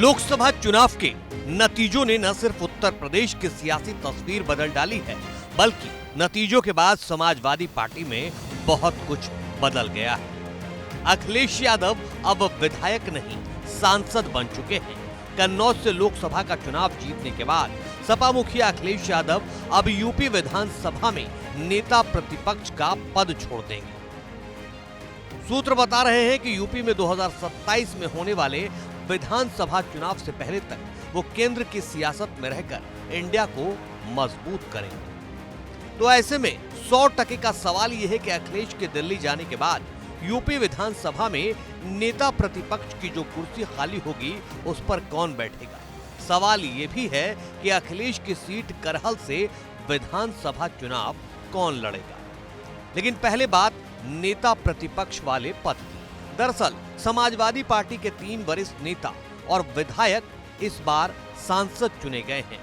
लोकसभा चुनाव के नतीजों ने न सिर्फ उत्तर प्रदेश की सियासी तस्वीर बदल डाली है, बल्कि नतीजों के बाद समाजवादी पार्टी में बहुत कुछ बदल गया है। अखिलेश यादव अब विधायक नहीं, सांसद बन चुके हैं। कन्नौज से लोकसभा का चुनाव जीतने के बाद सपा मुखिया अखिलेश यादव अब यूपी विधानसभा में नेता प्रतिपक्ष का पद छोड़ देंगे। सूत्र बता रहे हैं कि यूपी में 2027 में होने वाले विधानसभा चुनाव से पहले तक वो केंद्र की सियासत में रहकर इंडिया को मजबूत करेंगे। तो ऐसे में 100% का सवाल यह है कि अखिलेश के दिल्ली जाने के बाद यूपी विधानसभा में नेता प्रतिपक्ष की जो कुर्सी खाली होगी उस पर कौन बैठेगा। सवाल ये भी है कि अखिलेश की सीट करहल से विधानसभा चुनाव कौन लड़ेगा। लेकिन पहले बात नेता प्रतिपक्ष वाले पद की। दरअसल समाजवादी पार्टी के 3 वरिष्ठ नेता और विधायक इस बार सांसद चुने गए हैं,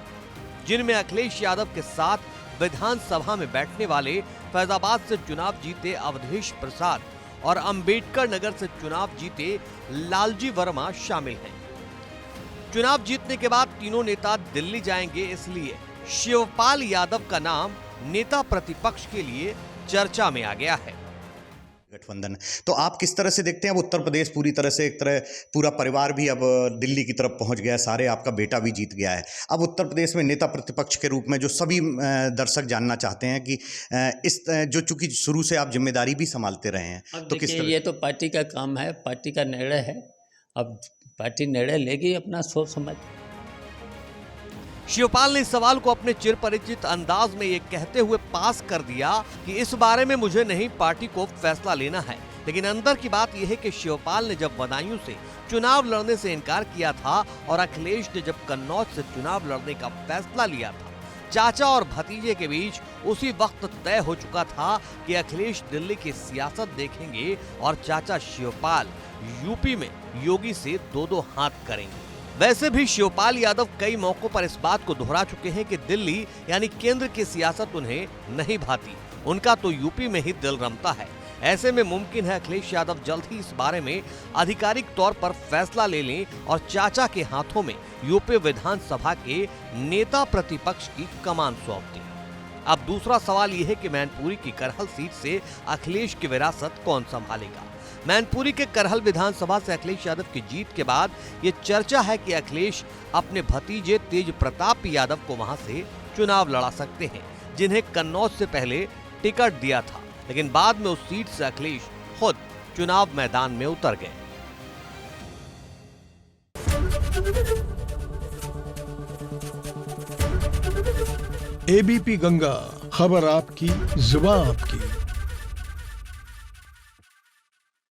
जिनमें अखिलेश यादव के साथ विधानसभा में बैठने वाले फैजाबाद से चुनाव जीते अवधेश प्रसाद और अंबेडकर नगर से चुनाव जीते लालजी वर्मा शामिल हैं। चुनाव जीतने के बाद तीनों नेता दिल्ली जाएंगे, इसलिए शिवपाल यादव का नाम नेता प्रतिपक्ष के लिए चर्चा में आ गया है। गठबंधन, तो आप किस तरह से देखते हैं? अब उत्तर प्रदेश पूरी तरह से एक तरह पूरा परिवार भी अब दिल्ली की तरफ पहुंच गया है, सारे आपका बेटा भी जीत गया है। अब उत्तर प्रदेश में नेता प्रतिपक्ष के रूप में जो सभी दर्शक जानना चाहते हैं कि इस जो चूंकि शुरू से आप जिम्मेदारी भी संभालते रहे हैं, तो किस तरह? ये तो पार्टी का काम है, पार्टी का निर्णय है। अब पार्टी निर्णय लेगी अपना सोच समझ। शिवपाल ने इस सवाल को अपने चिर परिचित अंदाज में ये कहते हुए पास कर दिया कि इस बारे में मुझे नहीं, पार्टी को फैसला लेना है। लेकिन अंदर की बात यह है कि शिवपाल ने जब बदायूं से चुनाव लड़ने से इनकार किया था और अखिलेश ने जब कन्नौज से चुनाव लड़ने का फैसला लिया था, चाचा और भतीजे के बीच उसी वक्त तय हो चुका था कि अखिलेश दिल्ली की सियासत देखेंगे और चाचा शिवपाल यूपी में योगी से 2-2 हाथ करेंगे। वैसे भी शिवपाल यादव कई मौकों पर इस बात को दोहरा चुके हैं कि दिल्ली यानी केंद्र की सियासत उन्हें नहीं भाती, उनका तो यूपी में ही दिल रमता है। ऐसे में मुमकिन है अखिलेश यादव जल्द ही इस बारे में आधिकारिक तौर पर फैसला ले लें और चाचा के हाथों में यूपी विधानसभा के नेता प्रतिपक्ष की कमान सौंप दें। अब दूसरा सवाल यह है कि मैनपुरी की करहल सीट से अखिलेश की विरासत कौन संभालेगा। मैनपुरी के करहल विधानसभा से अखिलेश यादव की जीत के बाद ये चर्चा है कि अखिलेश अपने भतीजे तेज प्रताप यादव को वहां से चुनाव लड़ा सकते हैं, जिन्हें कन्नौज से पहले टिकट दिया था, लेकिन बाद में उस सीट से अखिलेश खुद चुनाव मैदान में उतर गए। एबीपी गंगा, खबर आपकी, जुबान आपकी।